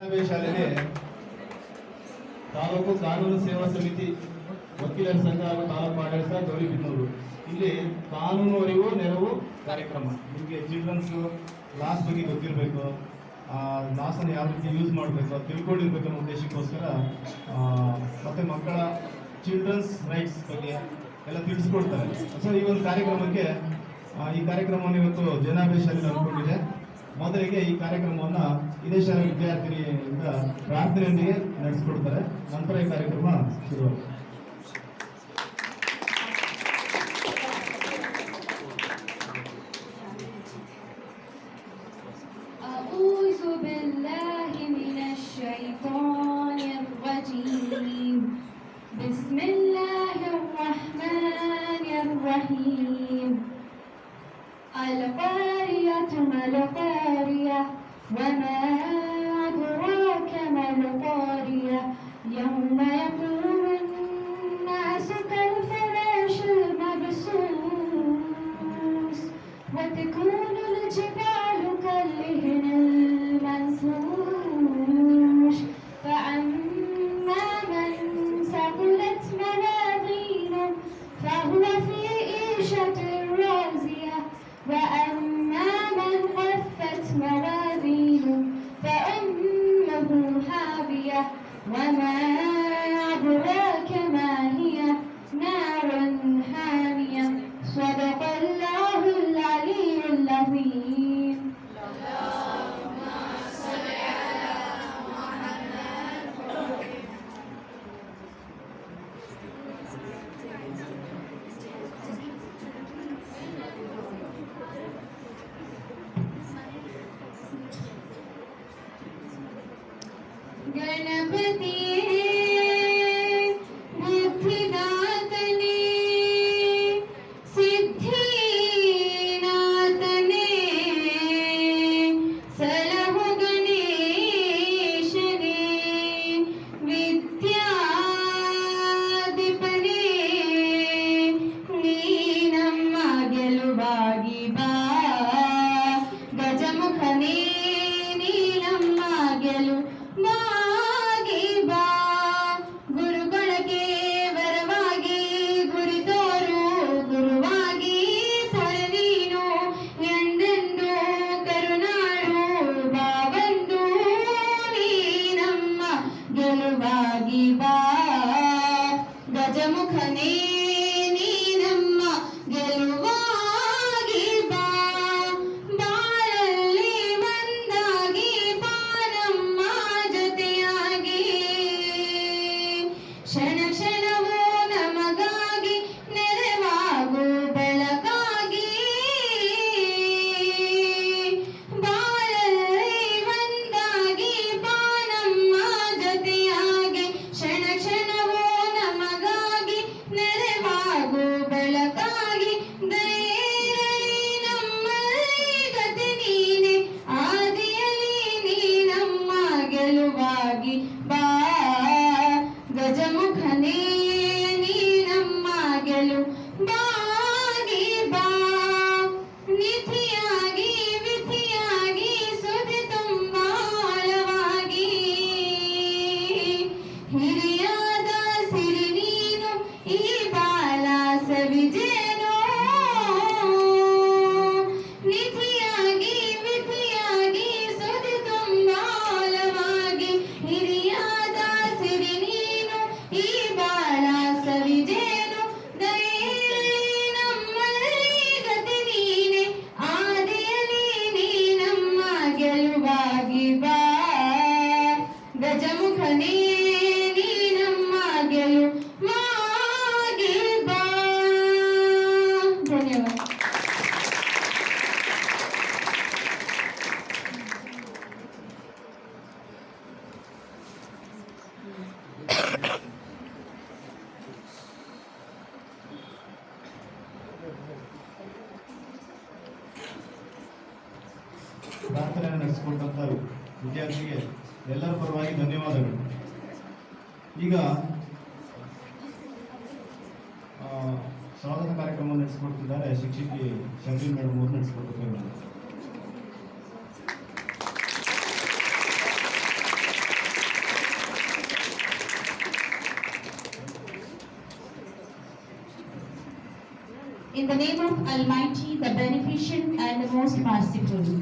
ಶಾಲೆಗೆ ತಾಲೂಕು ಕಾನೂನು ಸೇವಾ ಸಮಿತಿ ವಕೀಲರ ಸಂಘ ಹಾಗೂ ತಾಲೂಕು ಆಡಳಿತ ಗೌರಿಬಿದನೂರು ಇಲ್ಲಿ ಕಾನೂನು ಅರಿವು ನೆರವು ಕಾರ್ಯಕ್ರಮ. ನಿಮಗೆ ಚಿಲ್ಡ್ರನ್ಸ್ ಲಾಸ್ ಬಗ್ಗೆ ಗೊತ್ತಿರಬೇಕು, ಲಾಸನ್ನು ಯಾವ ರೀತಿ ಯೂಸ್ ಮಾಡಬೇಕು ಅದು ತಿಳ್ಕೊಂಡಿರ್ಬೇಕು ಅನ್ನೋ ಉದ್ದೇಶಕ್ಕೋಸ್ಕರ ಮತ್ತೆ ಮಕ್ಕಳ ಚಿಲ್ಡ್ರನ್ಸ್ ರೈಟ್ಸ್ ಬಗ್ಗೆ ಎಲ್ಲ ತಿಳಿಸ್ಕೊಡ್ತಾರೆ. ಸೊ ಈ ಒಂದು ಕಾರ್ಯಕ್ರಮಕ್ಕೆ ಈ ಕಾರ್ಯಕ್ರಮವನ್ನು ಇವತ್ತು ಜನಾಭೆ ಶಾಲೆ ಅಂದ್ಕೊಂಡಿದೆ. ಮೊದಲಿಗೆ ಈ ಕಾರ್ಯಕ್ರಮವನ್ನು ಇದೇ ಶಾಲೆ ವಿದ್ಯಾರ್ಥಿನಿಯಿಂದ ಪ್ರಾರ್ಥನೆಯೊಂದಿಗೆ ನಡೆಸಿಕೊಡ್ತಾರೆ. ನಂತರ ಈ ಕಾರ್ಯಕ್ರಮ ಶುರುವಾಗುತ್ತೆ. القارية ما القارية وما أدراك ما القارية يوم يقوم الناس كالفراش المبثوث وتكون الجبال كالعهن المنفوش فأما من ثقلت موازينه فهو في عيشة راضية وأما من خفت موازينه فأمه هاوية وما أدراك ما هي نار حامية. صدق الله العلي العظيم. اللهم صل على محمد. गणपति बुद्धिदातने सिद्धिनाथने सलहु गणेशने विद्याधिपने नीनम्म ಗೆಲುವಾಗಿ ಬಾ ಗಜಮುಖನೇ ನೀನಮ್ಮ ಗೆಲು ಗಜಮುಖನೇ ನೀನಮ್ಮ ಗೆಲುವಾಗಿ ಬಾ ಬಾಳಲ್ಲಿ ಬಂದಾಗಿ ಬಾನಮ್ಮ ಜೊತೆಯಾಗಿ ಕ್ಷಣ ಕ್ಷಣವೂ ನಮಗಾಗಿ ನೆರವಾಗು ಬೆಳಕಾಗಿ ಬಾಳಲ್ಲಿ ಬಂದಾಗಿ ಬಾನಮ್ಮ ಜೊತೆಯಾಗಿ ಕ್ಷಣ ಕ್ಷಣವೂ ನಮಗಾಗಿ ನೆರವಾಗು ಬೆಳಕಾಗಿ ದಯೆಯಲ್ಲಿ ನಮ್ಮಲ್ಲಿ ಗತಿ ನೀನೆ ಆದಿಯಲ್ಲಿ ನೀನಮ್ಮ ಗೆಲುವಾಗಿ ಬಾ ಗಜಮುಖನೇ ನೀನಮ್ಮ ಗೆಲುವಾಗಿ ಬಾ ನಿಧಿಯಾಗಿ ವಿಧಿಯಾಗಿ ಸುಧಿ ತುಂಬಾಳವಾಗಿ ಹಿರಿಯಾದ ಸಿರಿ ನೀನು ಈ ಬಾಲ ಸವಿಜೇನೋ ನಿಧಿಯಾಗಿ ವಿಧಿಯಾಗಿ ಸುಧಿ ತುಂಬಾಳವಾಗಿ ಹಿರಿಯಾದ ಸಿರಿ ನೀನು ಈ ಬಾಳ ಸವಿಜೇನು ದಯೆಯಲ್ಲಿ ನಮ್ಮಲ್ಲಿ ಗತಿ ನೀನೆ ಆದಿಯಲ್ಲಿ ನೀನಮ್ಮ ಗೆಲುವಾಗಿ ಬಾ ಗಜಮುಖನೇ ನೀನಮ್ಮ ಗೆಲುವಾಗಿ ಬಾ. ಧನ್ಯವಾದ. ಪ್ರಾರ್ಥನೆಯನ್ನು ನಡೆಸಿಕೊಟ್ಟಂತ ವಿದ್ಯಾರ್ಥಿಗೆ ಎಲ್ಲರ ಪರವಾಗಿ ಧನ್ಯವಾದಗಳು. ಈಗ ಸ್ವಾಗತ ಕಾರ್ಯಕ್ರಮ ನಡೆಸಿಕೊಡ್ತಿದ್ದಾರೆ ಶಿಕ್ಷಕಿ ಶಂಕರಿ ಮೇಡಮ್ ಅವರು ನಡೆಸಿಕೊಡ್ತಾರೆ. In the name of Almighty, the Beneficent and the Most Merciful.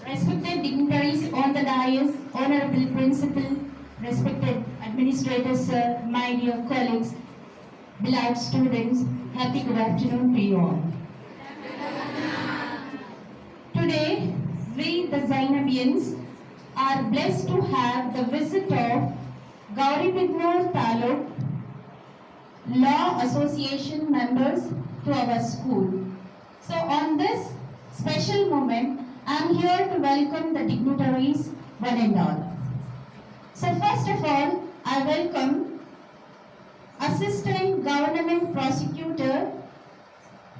Respected dignitaries on the dais, Honorable Principal, respected administrators, sir, my dear colleagues, beloved students, happy good afternoon to you all. Today, we the Zainabians are blessed to have the visit of Gauribidanur Taluk Law Association members to our school. So on this special moment, I am here to welcome the dignitaries one and all. So first of all, I welcome Assistant Government Prosecutor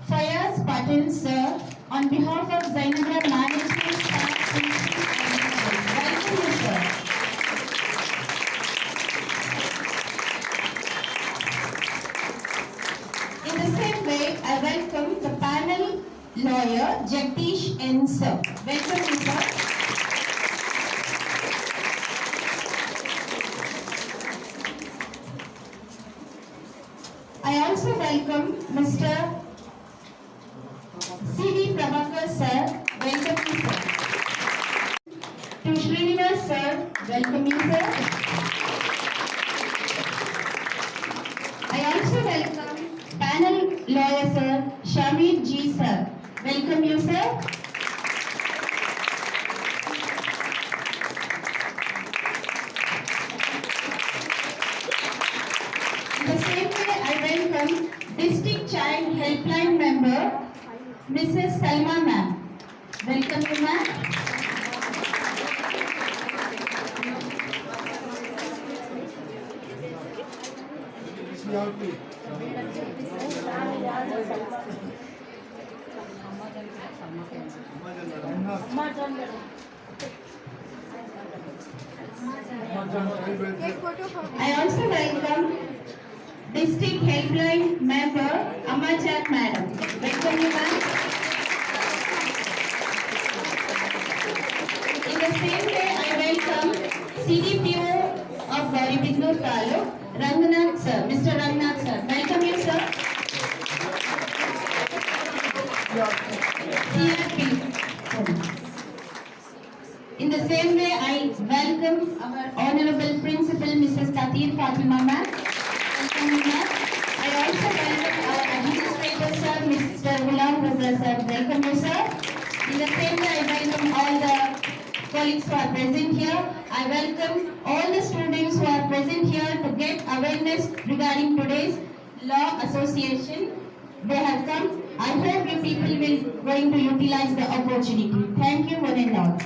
Fayaz Patil sir on behalf of Zainabia Management Staff. Welcome you, sir. In the same way, I welcome the panel lawyer Jagdish N. sir. Welcome you, sir. I also welcome Mr. C.D. Prabhakar sir. Welcome you, sir. To Srinivas sir. Welcome you, sir. I also welcome panel lawyer sir Shamir G sir. Welcome you, sir. In the same way, I welcome District Child Helpline member Mrs. Salma ma'am. Welcome you, ma'am. I also welcome District Helpline member Amajat madam. Welcome you, ma'am. In the same way, I welcome CDPO of Gauribidanur Taluk, Ranganath sir. Mr. Ranganath sir. Welcome you, sir. CRP. In the same way, I welcome our Honorable Principal, Mrs. Tatir Fatima ma'am. Welcome you, ma'am. I also welcome our Administrator, sir, Mr. Ghulam Raza sir. Welcome you, sir. In the same way, I welcome all the colleagues who are present here. I welcome all the students who are present here to get awareness regarding today's law association. They have come. I hope you people will going to utilize the opportunity. Thank you, one and all.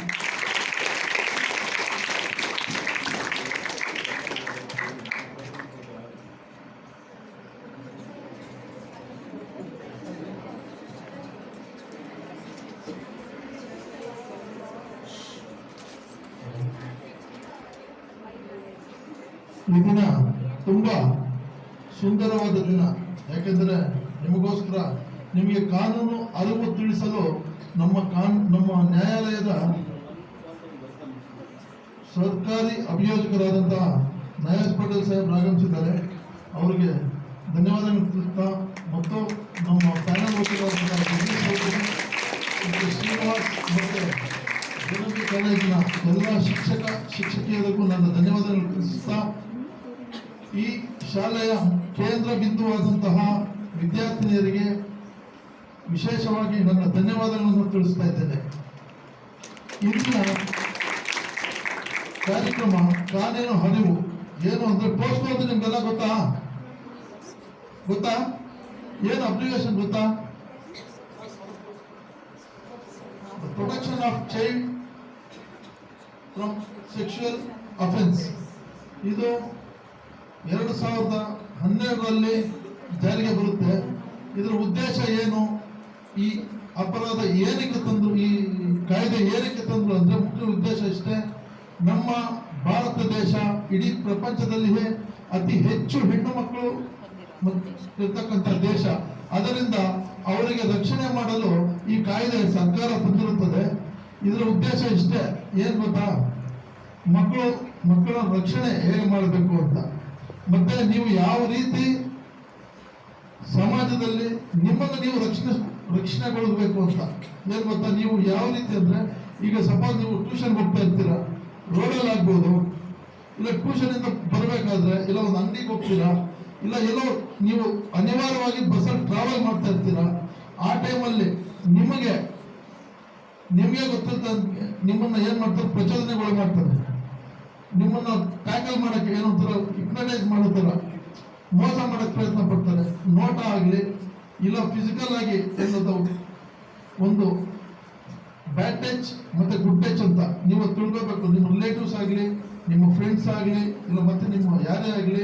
ಈ ದಿನ ತುಂಬಾ ಸುಂದರವಾದ ದಿನ. ಯಾಕೆಂದರೆ ನಿಮಗೋಸ್ಕರ ನಿಮಗೆ ಕಾನೂನು ಅರಿವು ತಿಳಿಸಲು ನಮ್ಮ ನ್ಯಾಯಾಲಯದ ಸರ್ಕಾರಿ ಅಭಿಯೋಜಕರಾದಂತಹ ನಯಾಜ್ ಪಟೇಲ್ ಸಾಹೇಬ್ ಆಗಮಿಸಿದ್ದಾರೆ. ಅವರಿಗೆ ಧನ್ಯವಾದಗಳು ತಿಳಿಸ್ತಾ ಮತ್ತು ನಮ್ಮ ಪ್ಯಾನಲ್ ವಕೀಲರಾದಂತಹ ಮತ್ತು ಶ್ರೀನಿವಾಸ್ ಮತ್ತು ಜನತೆ ಕಾಲೇಜಿನ ಎಲ್ಲ ಶಿಕ್ಷಕಿಯರಿಗೂ ನನ್ನ ಧನ್ಯವಾದಗಳು ತಿಳಿಸ್ತಾ ಈ ಶಾಲೆಯ ಕೇಂದ್ರ ಬಿಂದುವಾದಂತಹ ವಿದ್ಯಾರ್ಥಿನಿಯರಿಗೆ ವಿಶೇಷವಾಗಿ ನನ್ನ ಧನ್ಯವಾದಗಳನ್ನು ತಿಳಿಸ್ತಾ ಇದ್ದೇನೆ. ಇಂದಿನ ಕಾರ್ಯಕ್ರಮ ಕಾನೂನು ಅರಿವು ಏನು ಅಂದ್ರೆ ಪೋಸ್ಟ್ ಅಂತ ನಿಮ್ಗೆಲ್ಲ ಗೊತ್ತಾ ಏನು ಅಪ್ಲಿಕೇಶನ್ ಗೊತ್ತಾ? Protection of child from sexual offence. ಇದು 2012ರಲ್ಲಿ ಜಾರಿಗೆ ಬರುತ್ತೆ. ಇದರ ಉದ್ದೇಶ ಏನು? ಈ ಅಪರಾಧ ಏನಕ್ಕೆ ತಂದ್ರು, ಈ ಕಾಯ್ದೆ ಏನಕ್ಕೆ ತಂದ್ರು ಅಂದ್ರೆ ಮುಖ್ಯ ಉದ್ದೇಶ ಇಷ್ಟೇ. ನಮ್ಮ ಭಾರತ ದೇಶ ಇಡೀ ಪ್ರಪಂಚದಲ್ಲಿಯೇ ಅತಿ ಹೆಚ್ಚು ಹೆಣ್ಣು ಮಕ್ಕಳು ಇರ್ತಕ್ಕಂಥ ದೇಶ. ಅದರಿಂದ ಅವರಿಗೆ ರಕ್ಷಣೆ ಮಾಡಲು ಈ ಕಾಯ್ದೆ ಸರ್ಕಾರ ತಂದಿರುತ್ತದೆ. ಇದರ ಉದ್ದೇಶ ಇಷ್ಟೇ, ಏನ್ ಗೊತ್ತಾ? ಮಕ್ಕಳ ರಕ್ಷಣೆ ಹೇಗೆ ಮಾಡಬೇಕು ಅಂತ. ಮತ್ತೆ ನೀವು ಯಾವ ರೀತಿ ಸಮಾಜದಲ್ಲಿ ನಿಮ್ಮನ್ನು ನೀವು ರಕ್ಷಣೆಗೊಳ್ಳಬೇಕು ಅಂತ. ಏನ್ ಗೊತ್ತಾ, ನೀವು ಯಾವ ರೀತಿ ಅಂದ್ರೆ, ಈಗ ಸಪೋಸ್ ನೀವು ಟ್ಯೂಷನ್ ಹೋಗ್ತಾ ಇರ್ತೀರಾ, ರೋಡಲ್ಲಿ ಆಗ್ಬೋದು, ಇಲ್ಲ ಟ್ಯೂಷನ್ ಇಂದ ಬರಬೇಕಾದ್ರೆ ಇಲ್ಲ ಒಂದು ಅಂಗಡಿಗೆ ಹೋಗ್ತೀರಾ, ಇಲ್ಲ ಎಲ್ಲೋ ನೀವು ಅನಿವಾರ್ಯವಾಗಿ ಬಸ್ಸಲ್ಲಿ ಟ್ರಾವೆಲ್ ಮಾಡ್ತಾ ಇರ್ತೀರಾ. ಆ ಟೈಮಲ್ಲಿ ನಿಮಗೆ ಗೊತ್ತಿರ್ತ ನಿಮ್ಮನ್ನ ಏನ್ ಮಾಡ್ತಾರೆ, ಪ್ರಚೋದನೆಗಳು ಮಾಡ್ತಾರೆ, ನಿಮ್ಮನ್ನ ಟ್ಯಾಕಲ್ ಮಾಡಕ್ಕೆ ಏನಂತಾರ, ಹಿಪ್ನಟೈಸ್ ಮಾಡುತ್ತಾರ, ಮೋಸ ಮಾಡಕ್ಕೆ ಪ್ರಯತ್ನ ಪಡ್ತಾರೆ. ನೋಟ ಆಗ್ಲಿ ಇಲ್ಲ ಫಿಸಿಕಲ್ ಆಗಿ ಏನಂತ ಒಂದು ಬ್ಯಾಡ್ ಟಚ್ ಮತ್ತೆ ಗುಡ್ ಟಚ್ ಅಂತ ನೀವು ತಿಳ್ಕೋಬೇಕು. ನಿಮ್ಮ ರಿಲೇಟಿವ್ಸ್ ಆಗಲಿ, ನಿಮ್ಮ ಫ್ರೆಂಡ್ಸ್ ಆಗಲಿ, ಇಲ್ಲ ಮತ್ತೆ ನಿಮ್ಮ ಯಾರೇ ಆಗಲಿ,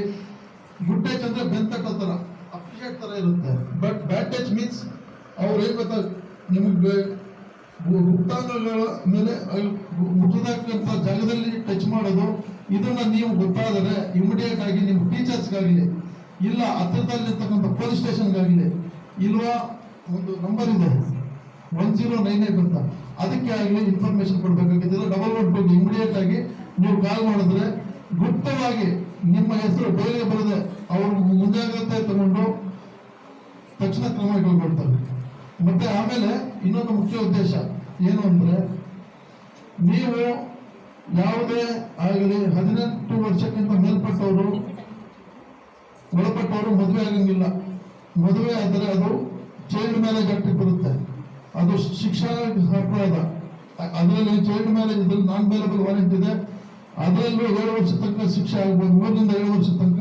ಗುಡ್ ಟಚ್ ಅಂದ್ರೆ ಬೆಂತಟ್ಟ ತರ, ಅಪ್ರಿಷಿಯೇಟ್ ತರ ಇರುತ್ತೆ. ಬಟ್ ಬ್ಯಾಡ್ ಟಚ್ ಮೀನ್ಸ್ ಅವ್ರು ಏನ್ ಗೊತ್ತಾ, ನಿಮಗೆ ಗುಪ್ತಾಂಗಗಳ ಮೇಲೆ ಮುಟ್ಟದಕ್ಕಂತ ಜಾಗದಲ್ಲಿ ಟಚ್ ಮಾಡೋದು. ಇದನ್ನ ನೀವು ಗೊತ್ತಾದರೆ ಇಮಿಡಿಯೇಟ್ ಆಗಿ ನಿಮ್ಮ ಟೀಚರ್ಸ್ಗಾಗಲಿ ಇಲ್ಲ ಹತ್ತಿರದಲ್ಲಿರ್ತಕ್ಕಂಥ ಪೊಲೀಸ್ ಸ್ಟೇಷನ್ಗಾಗಲಿ, ಇಲ್ವಾ ಒಂದು ನಂಬರ್ ಇದೆ 1098 ಅಂತ, ಅದಕ್ಕೆ ಆಗಲಿ ಇನ್ಫಾರ್ಮೇಶನ್ ಕೊಡಬೇಕಾಗಿದ್ದಿಲ್ಲ. 112 ಇಮಿಡಿಯೇಟ್ ಆಗಿ ನೀವು ಕಾಲ್ ಮಾಡಿದ್ರೆ ಗುಪ್ತವಾಗಿ ನಿಮ್ಮ ಹೆಸರು ಬೇರೆ ಬರದೆ ಅವರು ಮುಂಜಾಗ್ರತೆ ತಗೊಂಡು ತಕ್ಷಣ ಕ್ರಮ ಕೈಗೊಳ್ತಾರೆ. ಮತ್ತೆ ಆಮೇಲೆ ಇನ್ನೊಂದು ಮುಖ್ಯ ಉದ್ದೇಶ ಏನು ಅಂದ್ರೆ, ನೀವು ಯಾವುದೇ ಆಗಲಿ 18 ವರ್ಷಕ್ಕಿಂತ ಮೇಲ್ಪಟ್ಟವರು ಒಳಪಟ್ಟವರು ಮದುವೆ ಆಗಂಗಿಲ್ಲ. ಮದುವೆ ಆದರೆ ಅದು ಚೈಲ್ಡ್ ಮ್ಯಾರೇಜ್ ಆಕ್ಟ್ ಬರುತ್ತೆ, ಅದು ಶಿಕ್ಷಾ ಅಪರಾಧ. ಅದರಲ್ಲಿ ಚೈಲ್ಡ್ ಮ್ಯಾರೇಜ್ ಇದ್ರಲ್ಲಿ ನಾನ್ ಬೇಲೆಬಲ್ ವಾರೆಂಟ್ ಇದೆ, ಅದರಲ್ಲೂ 7 ವರ್ಷ ತನಕ ಶಿಕ್ಷೆ ಆಗ್ಬೋದು, 3 ರಿಂದ 7 ವರ್ಷ ತನಕ.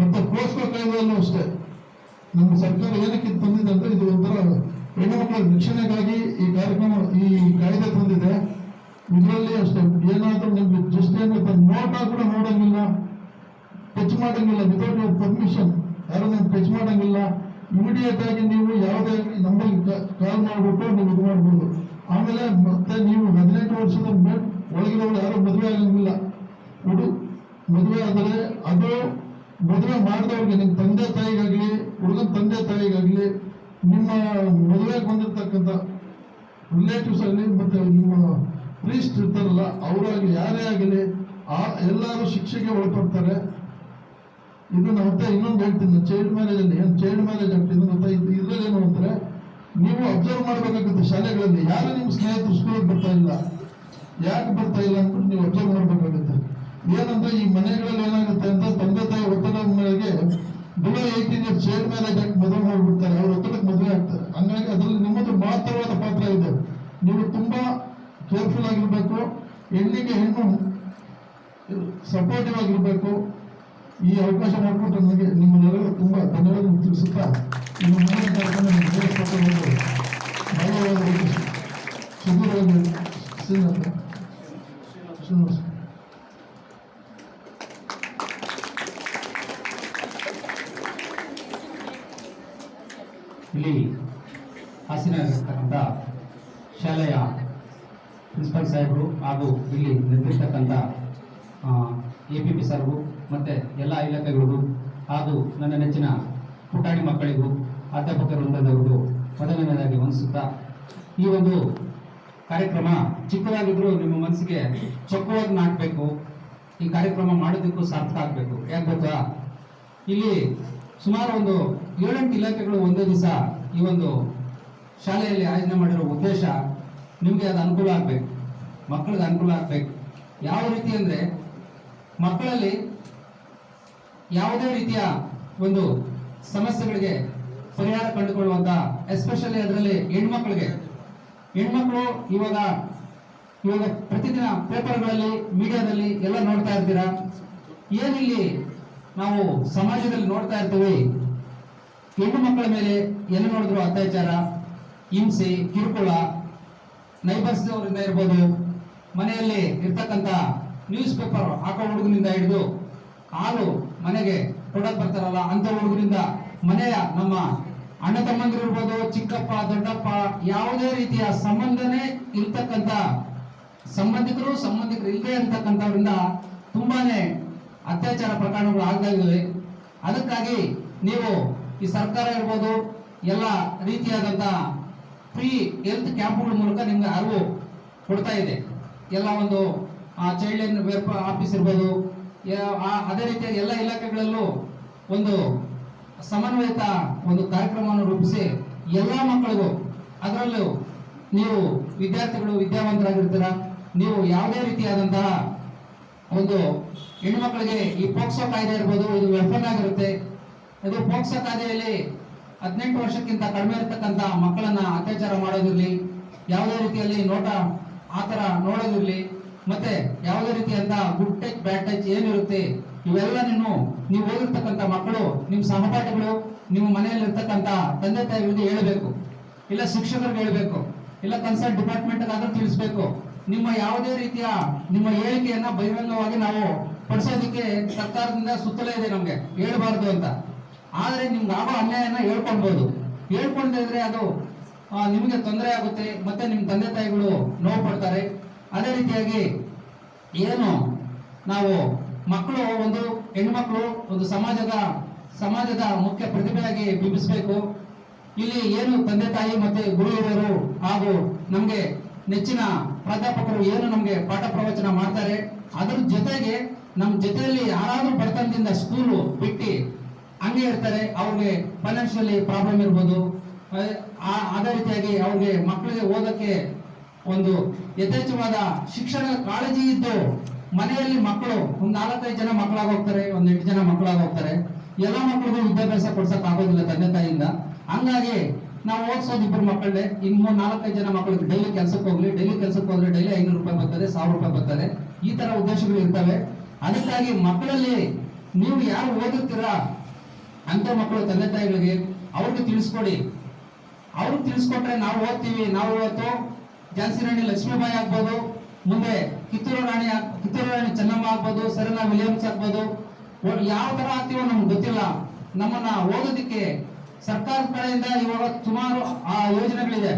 ಮತ್ತೆ ಪೋಸ್ಕೋ ಕಾಯ್ದೆಯಲ್ಲೂ ಅಷ್ಟೇ ನಮ್ಮ ಸರ್ಕಾರ ಏನಕ್ಕೆ ತಂದಿದೆ ಅಂದ್ರೆ, ಇದು ಒಂಥರ ಹೆಣ್ಣುಮಕ್ಕಳ ರಕ್ಷಣೆಗಾಗಿ ಈ ಕಾರ್ಯಕ್ರಮ, ಈ ಕಾಯ್ದೆ ತಂದಿದೆ. ಇದರಲ್ಲಿ ಅಷ್ಟೇ ಏನಾದ್ರೂ ನಿಮ್ಗೆ ಜಸ್ಟ್ ಏನು ನೋಟ ಕೂಡ ನೋಡಂಗಿಲ್ಲ, ಟಚ್ ಮಾಡಂಗಿಲ್ಲ, ವಿತೌಟ್ ಯುವರ್ ಪರ್ಮಿಷನ್ ಯಾರು ನಿಮ್ಗೆ ಟಚ್ ಮಾಡಂಗಿಲ್ಲ. ಇಮಿಡಿಯೇಟ್ ಆಗಿ ನೀವು ಯಾವುದೇ ನಂಬರ್ಗೆ ಕಾಲ್ ಮಾಡಿಬಿಟ್ಟು ನೀವು ಇದು ಮಾಡ್ಬೋದು. ಆಮೇಲೆ ಮತ್ತೆ ನೀವು 18 ವರ್ಷದ ಒಳಗಿರೋರು ಯಾರು ಮದುವೆ ಆಗಂಗಿಲ್ಲ. ಮದುವೆ ಆದರೆ ಅದು ಮದುವೆ ಮಾಡಿದವ್ರಿಗೆ, ನಿಮ್ಮ ತಂದೆ ತಾಯಿಗಾಗ್ಲಿ, ಹುಡುಗನ ತಂದೆ ತಾಯಿಗಾಗ್ಲಿ, ನಿಮ್ಮ ಮದುವೆಗೆ ಬಂದಿರ್ತಕ್ಕಂಥ ರಿಲೇಟಿವ್ಸ್ ಆಗಲಿ, ಮತ್ತೆ ನಿಮ್ಮ ಪ್ರೀಸ್ಟ್ ಇರ್ತಾರಲ್ಲ ಅವರಾಗಲಿ, ಯಾರೇ ಆಗಲಿ, ಎಲ್ಲರೂ ಶಿಕ್ಷೆಗೆ ಒಳಪಡ್ತಾರೆ. ಇದು ಮತ್ತೆ ಇನ್ನೊಂದು ಹೇಳ್ತೀನಿ, ಚೈಲ್ಡ್ ಮ್ಯಾರೇಜ್ ಅಲ್ಲಿ ಏನು ಚೈಲ್ಡ್ ಮ್ಯಾರೇಜ್ ಆಗ್ತಿದೆ ಮತ್ತೆ ಇದ್ರಲ್ಲಿ ಏನು ಅಂತಾರೆ, ನೀವು ಅಬ್ಸರ್ವ್ ಮಾಡಬೇಕಾಗುತ್ತೆ ಶಾಲೆಗಳಲ್ಲಿ ಯಾರು ನಿಮ್ಮ ಸ್ನೇಹಿತರು ಸ್ಕೂಲಿಗೆ ಬರ್ತಾ ಇಲ್ಲ, ಯಾಕೆ ಬರ್ತಾ ಇಲ್ಲ ಅಂದ್ಬಿಟ್ಟು ನೀವು ಅಬ್ಸರ್ವ್ ಮಾಡಬೇಕಾಗುತ್ತೆ. ಏನಂದ್ರೆ ಈ ಮನೆಗಳಲ್ಲಿ ಏನಾಗುತ್ತೆ ಅಂತ, ತಂದೆ ತಾಯಿ ಒತ್ತಡ ಮೇರೆಗೆ ಬಿಲೋ 18 ಇಯರ್ಸ್ ಚೈಲ್ಡ್ ಮ್ಯಾರೇಜ್ ಆಗಿ ಮದುವೆ ಮಾಡಿಬಿಡ್ತಾರೆ, ಅವ್ರ ಒತ್ತಡಕ್ಕೆ ಮದುವೆ ಆಗ್ತಾರೆ. ಹಂಗಾಗಿ ಅದರಲ್ಲಿ ನಿಮ್ಮದು ಮಹತ್ತರವಾದ ಪಾತ್ರ ಇದೆ. ನೀವು ತುಂಬಾ ಕೇರ್ಫುಲ್ ಆಗಿರ್ಬೇಕು, ಹೆಣ್ಣಿಗೆ ಹೆಣ್ಣು ಸಪೋರ್ಟಿವ್ ಆಗಿರ್ಬೇಕು. ಈ ಅವಕಾಶ ಮಾಡಿಕೊಟ್ಟು ನನಗೆ ನಿಮ್ಮೆಲ್ಲರಿಗೂ ತುಂಬಾ ಧನ್ಯವಾದ ತಿಳಿಸುತ್ತಾ, ಇನ್ನು ಮುಂದಿನ ಕಾರ್ಯಕ್ರಮ ಸುದೀರ್ಘವಾಗಿ ಶ್ರೀನಿವಾಸ. ಇಲ್ಲಿ ಹಾಸನಲ್ಲಿರ್ತಕ್ಕಂಥ ಶಾಲೆಯ ಪ್ರಿನ್ಸಿಪಲ್ ಸಾಹೇಬರು ಹಾಗೂ ಇಲ್ಲಿ ನಿಂತಿರ್ತಕ್ಕಂಥ APP ಸರ್ಗೂ ಮತ್ತು ಎಲ್ಲ ಇಲಾಖೆಗಳಿಗೂ ಹಾಗೂ ನನ್ನ ನೆಚ್ಚಿನ ಪುಟಾಣಿ ಮಕ್ಕಳಿಗೂ ಅಧ್ಯಾಪಕ ವೃಂದದವರಿಗೂ ಮೊದಲನೇದಾಗಿ ವಂದಿಸುತ್ತಾ, ಈ ಒಂದು ಕಾರ್ಯಕ್ರಮ ಚಿಕ್ಕದಾಗಿದ್ರೂ ನಿಮ್ಮ ಮನಸ್ಸಿಗೆ ಚೊಕ್ಕವಾಗಿ ನಾಟಬೇಕು. ಈ ಕಾರ್ಯಕ್ರಮ ಮಾಡೋದಕ್ಕೂ ಸಾರ್ಥಕ ಆಗಬೇಕು. ಯಾಕೆ ಗೊತ್ತಾ, ಇಲ್ಲಿ ಸುಮಾರು ಒಂದು 7-8 ಇಲಾಖೆಗಳು ಒಂದೇ ದಿವಸ ಈ ಒಂದು ಶಾಲೆಯಲ್ಲಿ ಆಯೋಜನೆ ಮಾಡಿರೋ ಉದ್ದೇಶ ನಿಮಗೆ ಅದು ಅನುಕೂಲ ಆಗಬೇಕು, ಮಕ್ಕಳಿಗೆ ಅನುಕೂಲ ಆಗಬೇಕು. ಯಾವ ರೀತಿ ಅಂದರೆ, ಮಕ್ಕಳಲ್ಲಿ ಯಾವುದೇ ರೀತಿಯ ಒಂದು ಸಮಸ್ಯೆಗಳಿಗೆ ಪರಿಹಾರ ಕಂಡುಕೊಳ್ಳುವಂತ, ಎಸ್ಪೆಷಲಿ ಅದರಲ್ಲಿ ಹೆಣ್ಮಕ್ಳು ಇವಾಗ ಪ್ರತಿದಿನ ಪೇಪರ್ಗಳಲ್ಲಿ, ಮೀಡಿಯಾದಲ್ಲಿ ಎಲ್ಲ ನೋಡ್ತಾ ಇರ್ತೀರಾ. ಏನಿಲ್ಲಿ ನಾವು ಸಮಾಜದಲ್ಲಿ ನೋಡ್ತಾ ಇರ್ತೀವಿ, ಹೆಣ್ಣು ಮಕ್ಕಳ ಮೇಲೆ ಎಲ್ಲಿ ನೋಡಿದ್ರು ಅತ್ಯಾಚಾರ, ಹಿಂಸೆ, ಕಿರುಕುಳ, ನೈಬರ್ಸ್ ಅವರಿಂದ ಇರ್ಬೋದು, ಮನೆಯಲ್ಲಿ ಇರ್ತಕ್ಕಂಥ ನ್ಯೂಸ್ ಪೇಪರ್ ಹಾಕೋ ಹುಡುಗನಿಂದ ಹಿಡಿದು ಹಾಲು ಮನೆಗೆ ಕೊಡಕ್ ಬರ್ತಾರಲ್ಲ ಅಂತ ಹುಡುಗರಿಂದ, ಮನೆಯ ನಮ್ಮ ಅಣ್ಣ ತಮ್ಮಂದಿರು ಇರ್ಬೋದು, ಚಿಕ್ಕಪ್ಪ ದೊಡ್ಡಪ್ಪ, ಯಾವುದೇ ರೀತಿಯ ಸಂಬಂಧನೇ ಇರ್ತಕ್ಕಂಥ ಸಂಬಂಧಿಕರು ಇಲ್ಲದೆ ಇರ್ತಕ್ಕಂಥವ್ರಿಂದ ತುಂಬಾನೇ ಅತ್ಯಾಚಾರ ಪ್ರಕರಣಗಳು ಆಗ್ತಾ ಇದ್ದಾವೆ. ಅದಕ್ಕಾಗಿ ನೀವು ಈ ಸರ್ಕಾರ ಇರ್ಬೋದು, ಎಲ್ಲ ರೀತಿಯಾದಂಥ ಫ್ರೀ ಹೆಲ್ತ್ ಕ್ಯಾಂಪ್ಗಳ ಮೂಲಕ ನಿಮ್ಗೆ ಅರಿವು ಕೊಡ್ತಾ ಇದೆ. ಎಲ್ಲ ಒಂದು ಚೈಲ್ಡ್ ಲೈನ್ ವೆಲ್ಫೇರ್ ಆಫೀಸ್ ಇರ್ಬೋದು, ಅದೇ ರೀತಿಯಾಗಿ ಎಲ್ಲ ಇಲಾಖೆಗಳಲ್ಲೂ ಒಂದು ಸಮನ್ವಯಿತ ಒಂದು ಕಾರ್ಯಕ್ರಮವನ್ನು ರೂಪಿಸಿ ಎಲ್ಲ ಮಕ್ಕಳಿಗೂ, ಅದರಲ್ಲೂ ನೀವು ವಿದ್ಯಾರ್ಥಿಗಳು ವಿದ್ಯಾವಂತರಾಗಿರ್ತೀರ, ನೀವು ಯಾವುದೇ ರೀತಿಯಾದಂತಹ ಒಂದು ಹೆಣ್ಣುಮಕ್ಕಳಿಗೆ ಈ ಪೋಕ್ಸೋ ಕಾಯ್ದೆ ಇರ್ಬೋದು, ಇದು ವೆಪನ್ ಆಗಿರುತ್ತೆ. ಇದು ಪೋಕ್ಸೋ ಕಾಯ್ದೆಯಲ್ಲಿ 18 ವರ್ಷಕ್ಕಿಂತ ಕಡಿಮೆ ಇರತಕ್ಕಂತ ಮಕ್ಕಳನ್ನ ಅತ್ಯಾಚಾರ ಮಾಡೋದಿರ್ಲಿ, ಯಾವುದೇ ರೀತಿಯಲ್ಲಿ ನೋಟ ಆ ಥರ ನೋಡೋದಿರ್ಲಿ, ಮತ್ತೆ ಯಾವುದೇ ರೀತಿಯಂತ ಗುಡ್ ಟಚ್ ಬ್ಯಾಡ್ ಟಚ್ ಏನಿರುತ್ತೆ ಇವೆಲ್ಲ ನೀವು ಓದಿರ್ತಕ್ಕಂಥ ಮಕ್ಕಳು, ನಿಮ್ಮ ಸಹಪಾಠಿಗಳು, ನಿಮ್ಮ ಮನೆಯಲ್ಲಿರ್ತಕ್ಕಂಥ ತಂದೆ ತಾಯಿಗಳಿಗೆ ಹೇಳಬೇಕು, ಇಲ್ಲ ಶಿಕ್ಷಕರಿಗೆ ಹೇಳಬೇಕು, ಇಲ್ಲ ಕನ್ಸರ್ನ್ ಡಿಪಾರ್ಟ್ಮೆಂಟ್ ಆದ್ರೂ ತಿಳಿಸ್ಬೇಕು. ನಿಮ್ಮ ಯಾವುದೇ ರೀತಿಯ ನಿಮ್ಮ ಹೇಳಿಕೆಯನ್ನ ಬಹಿರಂಗವಾಗಿ ನಾವು ಪಡಿಸೋದಕ್ಕೆ ಸರ್ಕಾರದಿಂದ ಸುತ್ತಲೇ ಇದೆ, ನಮ್ಗೆ ಹೇಳ್ಬಾರ್ದು ಅಂತ. ಆದ್ರೆ ನಿಮ್ಗೆ ಆಗೋ ಅನ್ಯಾಯನ ಹೇಳ್ಕೊಳ್ಬಹುದು. ಹೇಳ್ಕೊಂಡಿದ್ರೆ ಅದು ನಿಮಗೆ ತೊಂದರೆ ಆಗುತ್ತೆ, ಮತ್ತೆ ನಿಮ್ಮ ತಂದೆ ತಾಯಿಗಳು ನೋವು ಪಡ್ತಾರೆ. ಅದೇ ರೀತಿಯಾಗಿ ಏನು ನಾವು ಮಕ್ಕಳು, ಒಂದು ಹೆಣ್ಮಕ್ಳು ಒಂದು ಸಮಾಜದ ಮುಖ್ಯ ಪ್ರತಿಭೆಯಾಗಿ ಬಿಂಬಿಸಬೇಕು. ಇಲ್ಲಿ ಏನು ತಂದೆ ತಾಯಿ ಮತ್ತೆ ಗುರು ಹಿರಿಯರು ಹಾಗೂ ನಮ್ಗೆ ನೆಚ್ಚಿನ ಪ್ರಾಧ್ಯಾಪಕರು ಏನು ನಮ್ಗೆ ಪಾಠ ಪ್ರವಚನ ಮಾಡ್ತಾರೆ, ಅದ್ರ ಜೊತೆಗೆ ನಮ್ಮ ಜೊತೆಯಲ್ಲಿ ಯಾರಾದ್ರೂ ಬಡತನದಿಂದ ಸ್ಕೂಲು ಬಿಟ್ಟು ಹಂಗೆ ಇರ್ತಾರೆ, ಅವ್ರಿಗೆ ಫೈನಾನ್ಷಿಯಲಿ ಪ್ರಾಬ್ಲಮ್ ಇರ್ಬೋದು, ಅದೇ ರೀತಿಯಾಗಿ ಅವ್ರಿಗೆ ಮಕ್ಕಳಿಗೆ ಓದಕ್ಕೆ ಒಂದು ಯಥೇಚ್ಛವಾದ ಶಿಕ್ಷಣದ ಕಾಳಜಿ ಇದ್ದು ಮನೆಯಲ್ಲಿ ಮಕ್ಕಳು ಒಂದು 4-5 ಜನ ಮಕ್ಕಳಾಗಿ ಹೋಗ್ತಾರೆ, ಒಂದು 8 ಜನ ಮಕ್ಕಳಾಗಿ ಹೋಗ್ತಾರೆ. ಎಲ್ಲ ಮಕ್ಕಳಿಗೂ ವಿದ್ಯಾಭ್ಯಾಸ ಕೊಡ್ಸಕ್ ಆಗೋದಿಲ್ಲ ತಂದೆ ತಾಯಿಯಿಂದ. ಹಂಗಾಗಿ ನಾವು ಓದಿಸೋದು 2 ಮಕ್ಕಳೇ, ಇನ್ನು 4-5 ಜನ ಮಕ್ಕಳಿಗೆ ಡೈಲಿ ಕೆಲ್ಸಕ್ಕೆ ಹೋಗ್ಲಿ, ಡೈಲಿ ಕೆಲ್ಸಕ್ಕೆ ಹೋದ್ರೆ ಡೈಲಿ 500 ರೂಪಾಯಿ ಬರ್ತದೆ, 1000 ರೂಪಾಯಿ ಬರ್ತದೆ. ಈ ತರ ಉದ್ದೇಶಗಳು ಇರ್ತವೆ. ಅದಕ್ಕಾಗಿ ಮಕ್ಕಳಲ್ಲಿ ನೀವು ಯಾರು ಓದುತ್ತೀರಾ ಅಂತ ಮಕ್ಕಳು ತಂದೆ ತಾಯಿಗಳಿಗೆ ಅವ್ರಿಗೆ ತಿಳಿಸ್ಕೊಡಿ. ಅವ್ರಿಗೆ ತಿಳಿಸ್ಕೊಟ್ರೆ ನಾವು ಓದ್ತೀವಿ. ನಾವು ಇವತ್ತು ಝಾನ್ಸಿ ರಾಣಿ ಲಕ್ಷ್ಮೀಬಾಯಿ ಆಗ್ಬೋದು, ಮುಂದೆ ಕಿತ್ತೂರು ರಾಣಿ ಚೆನ್ನಮ್ಮ ಆಗ್ಬೋದು, ಸೆರೆನಾ ವಿಲಿಯಮ್ಸ್ ಆಗ್ಬೋದು, ಯಾವ ತರ ಆಗ್ತೀವೋ ನಮ್ಗೆ ಗೊತ್ತಿಲ್ಲ. ನಮ್ಮನ್ನ ಓದೋದಿಕ್ಕೆ ಸರ್ಕಾರದ ಕಡೆಯಿಂದ ಇವಾಗ ಸುಮಾರು ಯೋಜನೆಗಳಿದೆ.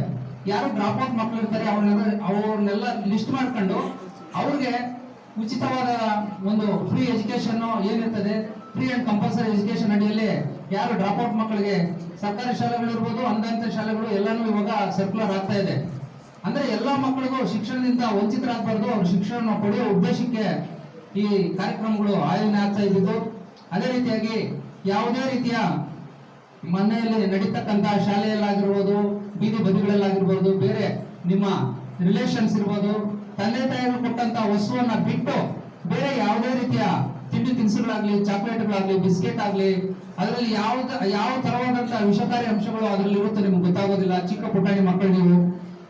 ಯಾರು ಡ್ರಾಪ್ ಔಟ್ ಮಕ್ಕಳು ಇರ್ತಾರೆ ಅವ್ರನ್ನೆಲ್ಲ ಲಿಸ್ಟ್ ಮಾಡ್ಕೊಂಡು ಅವ್ರಿಗೆ ಉಚಿತವಾದ ಒಂದು ಫ್ರೀ ಎಜುಕೇಶನ್ ಏನಿರ್ತದೆ, ಫ್ರೀ ಅಂಡ್ ಕಂಪಲ್ಸರಿ ಎಜುಕೇಶನ್ ಅಡಿಯಲ್ಲಿ ಯಾರು ಡ್ರಾಪ್ ಔಟ್ ಮಕ್ಕಳಿಗೆ ಸರ್ಕಾರಿ ಶಾಲೆಗಳಿರ್ಬೋದು, ಅನುದಾನಿತ ಶಾಲೆಗಳು ಎಲ್ಲಾನು ಇವಾಗ ಸರ್ಕ್ಯುಲರ್ ಆಗ್ತಾ ಇದೆ. ಅಂದ್ರೆ ಎಲ್ಲಾ ಮಕ್ಕಳಿಗೂ ಶಿಕ್ಷಣದಿಂದ ವಂಚಿತರಾಗಬಾರ್ದು, ಅವ್ರ ಶಿಕ್ಷಣ ಪಡೆಯುವ ಉದ್ದೇಶಕ್ಕೆ ಈ ಕಾರ್ಯಕ್ರಮಗಳು ಆಯೋಜನೆ ಆಗ್ತಾ ಇದ್ದಿದ್ದು. ಅದೇ ರೀತಿಯಾಗಿ ಯಾವುದೇ ರೀತಿಯ ಮನೆಯಲ್ಲಿ ನಡೀತಕ್ಕಂತ ಶಾಲೆಯಲ್ಲಾಗಿರ್ಬೋದು, ಬೀದಿ ಬದಿಗಳಲ್ಲಾಗಿರ್ಬೋದು, ಬೇರೆ ನಿಮ್ಮ ರಿಲೇಷನ್ಸ್ ಇರ್ಬೋದು, ತಂದೆ ತಾಯಿಗಳು ಕೊಟ್ಟಂತ ವಸ್ತುವನ್ನ ಬಿಟ್ಟು ಬೇರೆ ಯಾವುದೇ ರೀತಿಯ ತಿಂಡಿ ತಿನಿಸುಗಳಾಗ್ಲಿ, ಚಾಕ್ಲೇಟ್ಗಳಾಗ್ಲಿ, ಬಿಸ್ಕೆಟ್ ಆಗ್ಲಿ, ಅದರಲ್ಲಿ ಯಾವ ತರವಾದಂತಹ ವಿಷಕಾರಿ ಅಂಶಗಳು ಅದರಲ್ಲಿ ಇರುತ್ತೆ ನಿಮ್ಗೆ ಗೊತ್ತಾಗೋದಿಲ್ಲ, ಚಿಕ್ಕ ಪುಟಾಣಿ ಮಕ್ಕಳು ನೀವು.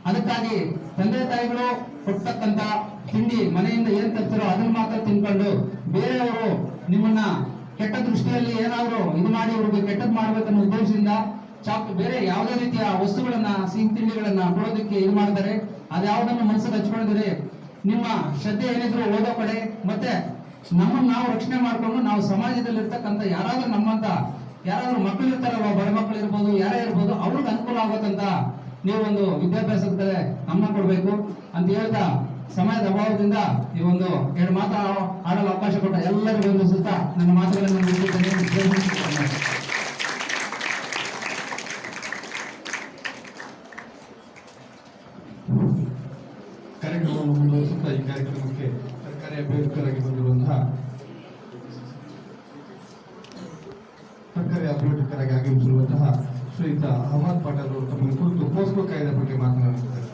ಅದಕ್ಕಾಗಿ ತಂದೆ ತಾಯಿಗಳು ಕೊಡ್ತಕ್ಕಂತ ತಿಂಡಿ ಮನೆಯಿಂದ ಏನ್ ತರ್ತಿರೋ ಅದನ್ನ ಮಾತ್ರ ತಿನ್ಕೊಂಡು ಬೇರೆಯವರು ನಿಮ್ಮನ್ನ ಕೆಟ್ಟ ದೃಷ್ಟಿಯಲ್ಲಿ ಏನಾದ್ರು ಇದು ಮಾಡಿ ಅವ್ರಿಗೆ ಕೆಟ್ಟದ್ ಮಾಡ್ಬೇಕನ್ನೋ ಉದ್ದೇಶದಿಂದ ಬೇರೆ ಯಾವುದೇ ರೀತಿಯ ವಸ್ತುಗಳನ್ನ, ಸಿಹಿ ತಿಂಡಿಗಳನ್ನ ಕೊಡೋದಕ್ಕೆ ಇದು ಮಾಡ್ತಾರೆ. ಅದ್ಯಾವುದನ್ನು ಮನಸ್ಸಿಗೆ ಹಚ್ಕೊಂಡಿದ್ರೆ ನಿಮ್ಮ ಶ್ರದ್ಧೆ ಏನಿದ್ರು ಓದೋ ಕಡೆ, ಮತ್ತೆ ನಮ್ಮನ್ನ ನಾವು ರಕ್ಷಣೆ ಮಾಡ್ಕೊಂಡು ನಾವು ಸಮಾಜದಲ್ಲಿ ಇರ್ತಕ್ಕಂಥ ಯಾರಾದ್ರೂ ಮಕ್ಕಳು ಇರ್ತಾರಲ್ವ, ಬಡ ಮಕ್ಕಳು ಇರ್ಬೋದು, ಯಾರೇ ಇರ್ಬೋದು, ಅವ್ರಿಗೆ ಅನುಕೂಲ ಆಗೋದಂತ ನೀವೊಂದು ವಿದ್ಯಾಭ್ಯಾಸದ ಕಡೆ ಗಮನ ಕೊಡ್ಬೇಕು ಅಂತ ಹೇಳ್ತಾ, ಸಮಯದ ಅಭಾವದಿಂದ ಈ ಒಂದು 2 ಮಾತು ಆಡಲು ಅವಕಾಶ ಕೊಟ್ಟ ಎಲ್ಲರಿಗೂ ಒಂದು ಸುತ್ತ ನನ್ನ ಮಾತುಗಳನ್ನು ಮುಗಿಸುತ್ತೇನೆ. ಕಾರ್ಯಕ್ರಮವನ್ನು ಮುಂದುವರಿಸುತ್ತಾ ಈ ಕಾರ್ಯಕ್ರಮಕ್ಕೆ ಸರ್ಕಾರಿ ಅಭಿಯೋಜಕರಾಗಿ ಬಂದಿರುವಂತಹ ಆಗಮಿಸಿರುವಂತಹ ಶ್ರೀಯುತ ಅಹಮದ್ ಪಾಟೀಲ್ ಅವರು ತಮ್ಮ ಕುರಿತು ಪೋಸ್ಕೋ ಕಾಯ್ದೆ ಬಗ್ಗೆ ಮಾತನಾಡುತ್ತಾರೆ.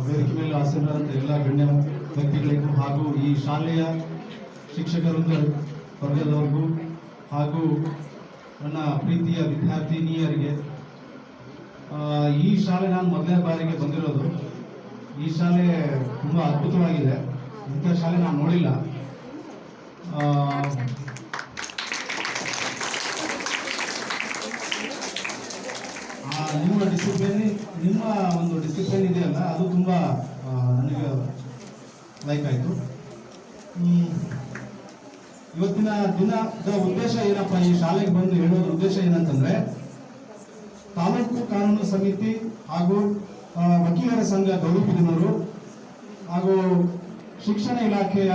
ವೇದಿಕೆ ಮೇಲೆ ಆಸೀನರಾದ ಎಲ್ಲ ಗಣ್ಯ ವ್ಯಕ್ತಿಗಳಿಗೂ ಹಾಗೂ ಈ ಶಾಲೆಯ ಶಿಕ್ಷಕರಿಂದ ವರ್ಗದವರಿಗೂ ಹಾಗೂ ನನ್ನ ಪ್ರೀತಿಯ ವಿದ್ಯಾರ್ಥಿನಿಯರಿಗೆ, ಈ ಶಾಲೆ ನಾನು ಮೊದಲನೇ ಬಾರಿಗೆ ಬಂದಿರೋದು. ಈ ಶಾಲೆ ತುಂಬ ಅದ್ಭುತವಾಗಿದೆ. ಇಂಥ ಶಾಲೆ ನಾನು ನೋಡಿಲ್ಲ. ನಿಮ್ಮ ಒಂದು ಡಿಸಿಪ್ಲಿನ್ ಇದೆಯಲ್ಲ, ಅದು ತುಂಬ ನನಗೆ ಲೈಕ್ ಆಯಿತು. ಇವತ್ತಿನ ದಿನದ ಉದ್ದೇಶ ಏನಪ್ಪ, ಈ ಶಾಲೆಗೆ ಬಂದು ಹೇಳೋದ್ರ ಉದ್ದೇಶ ಏನಂತಂದ್ರೆ, ತಾಲೂಕು ಕಾನೂನು ಸಮಿತಿ ಹಾಗೂ ವಕೀಲರ ಸಂಘ ಗೌರಿಬಿದನೂರು ಹಾಗೂ ಶಿಕ್ಷಣ ಇಲಾಖೆಯ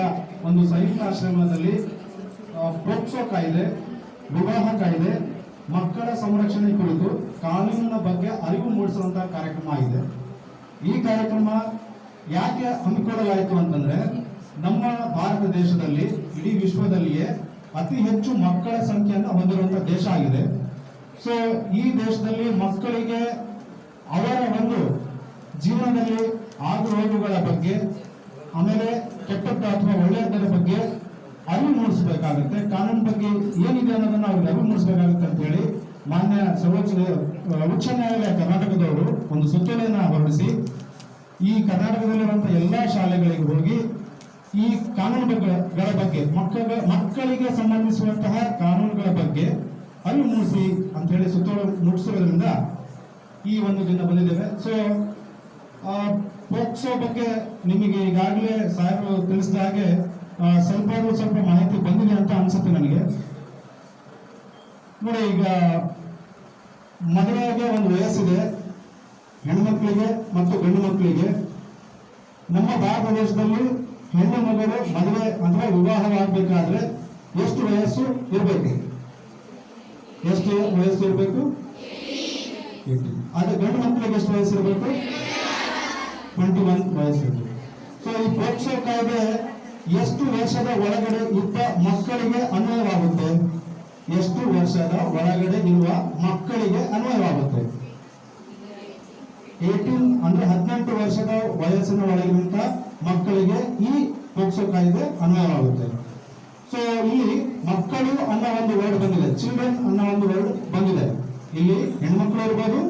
ಒಂದು ಸಂಯುಕ್ತ ಆಶ್ರಮದಲ್ಲಿ ಪೋಕ್ಸೋ ಕಾಯ್ದೆ, ವಿವಾಹ ಕಾಯ್ದೆ, ಮಕ್ಕಳ ಸಂರಕ್ಷಣೆ ಕುರಿತು ಕಾನೂನಿನ ಬಗ್ಗೆ ಅರಿವು ಮೂಡಿಸುವಂತಹ ಕಾರ್ಯಕ್ರಮ ಆಗಿದೆ. ಈ ಕಾರ್ಯಕ್ರಮ ಯಾಕೆ ಹಮ್ಮಿಕೊಳ್ಳಲಾಯಿತು ಅಂತಂದ್ರೆ ನಮ್ಮ ಭಾರತ ದೇಶದಲ್ಲಿ ಇಡೀ ವಿಶ್ವದಲ್ಲಿಯೇ ಅತಿ ಹೆಚ್ಚು ಮಕ್ಕಳ ಸಂಖ್ಯೆಯನ್ನು ಹೊಂದಿರುವಂತಹ ದೇಶ ಆಗಿದೆ. ಸೊ ಈ ದೇಶದಲ್ಲಿ ಮಕ್ಕಳಿಗೆ ಅವರ ಒಂದು ಜೀವನದಲ್ಲಿ ಆಗು ಹೋಗುಗಳ ಬಗ್ಗೆ, ಆಮೇಲೆ ಕೆಟ್ಟದ್ದು ಅಥವಾ ಒಳ್ಳೆಯದರ ಬಗ್ಗೆ ಅರಿವು ಮೂಡಿಸಬೇಕಾಗುತ್ತೆ. ಕಾನೂನು ಬಗ್ಗೆ ಏನಿದೆ ಅನ್ನೋದನ್ನ ಅವ್ರಿಗೆ ಅರಿವು ಮೂಡಿಸಬೇಕಾಗುತ್ತೆ ಅಂತ ಹೇಳಿ ಮಾನ್ಯ ಉಚ್ಚ ನ್ಯಾಯಾಲಯ ಕರ್ನಾಟಕದವರು ಒಂದು ಸುತ್ತೋಲೆಯನ್ನ ಹೊರಡಿಸಿ ಈ ಕರ್ನಾಟಕದಲ್ಲಿರುವಂತಹ ಎಲ್ಲಾ ಶಾಲೆಗಳಿಗೆ ಹೋಗಿ ಈ ಕಾನೂನುಗಳ ಬಗ್ಗೆ ಮಕ್ಕಳಿಗೆ ಸಂಬಂಧಿಸುವಂತಹ ಕಾನೂನುಗಳ ಬಗ್ಗೆ ಅರಿವು ಮೂಡಿಸಿ ಅಂತ ಹೇಳಿ ಸುತ್ತೋಲೆ ಮೂಡಿಸಿರೋದ್ರಿಂದ ಈ ಒಂದು ದಿನ ಬಂದಿದ್ದೇವೆ. ಸೊ ಪೋಕ್ಸೋ ಬಗ್ಗೆ ನಿಮಗೆ ಈಗಾಗಲೇ ಸಾಹೇಬರು ತಿಳಿಸಿದ ಹಾಗೆ ಸ್ವಲ್ಪ ಮಾಹಿತಿ ಬಂದಿದೆ ಅಂತ ಅನ್ಸುತ್ತೆ ನನಗೆ. ನೋಡಿ, ಈಗ ಮದುವೆಗೆ ಒಂದು ವಯಸ್ಸಿದೆ, ಹೆಣ್ಮಕ್ಳಿಗೆ ಮತ್ತು ಗಂಡು ಮಕ್ಕಳಿಗೆ. ನಮ್ಮ ಭಾರತ ದೇಶದಲ್ಲಿ ಹೆಣ್ಣು ಮಗಳು ಮದುವೆ ಅಂದ್ರೆ ವಿವಾಹವಾಗಬೇಕಾದ್ರೆ ಎಷ್ಟು ವಯಸ್ಸು ಇರಬೇಕು? ಎಷ್ಟು ವಯಸ್ಸು ಇರಬೇಕು? ಆದ್ರೆ ಗಂಡು ಮಕ್ಕಳಿಗೆ ಎಷ್ಟು ವಯಸ್ಸು ಇರಬೇಕು? 21 ವಯಸ್ಸು ಇರಬೇಕು. ಸೊ ಈ ಪೋಕ್ಸೋ ಕಾಯ್ದೆ ಎಷ್ಟು ವರ್ಷದ ಒಳಗಡೆ ಇದ್ದ ಮಕ್ಕಳಿಗೆ ಅನ್ವಯವಾಗುತ್ತೆ? ಎಷ್ಟು ವರ್ಷದ ಒಳಗಡೆ ಇರುವ ಮಕ್ಕಳಿಗೆ ಅನ್ವಯವಾಗುತ್ತೆ? 18 ಅಂದ್ರೆ 18 ವರ್ಷದ ವಯಸ್ಸಿನ ಒಳಗಿರುವಂತ ಮಕ್ಕಳಿಗೆ ಈ ಪೋಕ್ಸೋ ಕಾಯ್ದೆ ಅನ್ವಯವಾಗುತ್ತೆ. ಸೊ ಇಲ್ಲಿ ಮಕ್ಕಳು ಅನ್ನೋ ಒಂದು ವರ್ಡ್ ಬಂದಿದೆ, ಚಿಲ್ಡ್ರನ್ ಅನ್ನೋ ಒಂದು ವರ್ಡ್ ಬಂದಿದೆ. ಇಲ್ಲಿ ಹೆಣ್ಮಕ್ಳು ಇರ್ಬೋದು,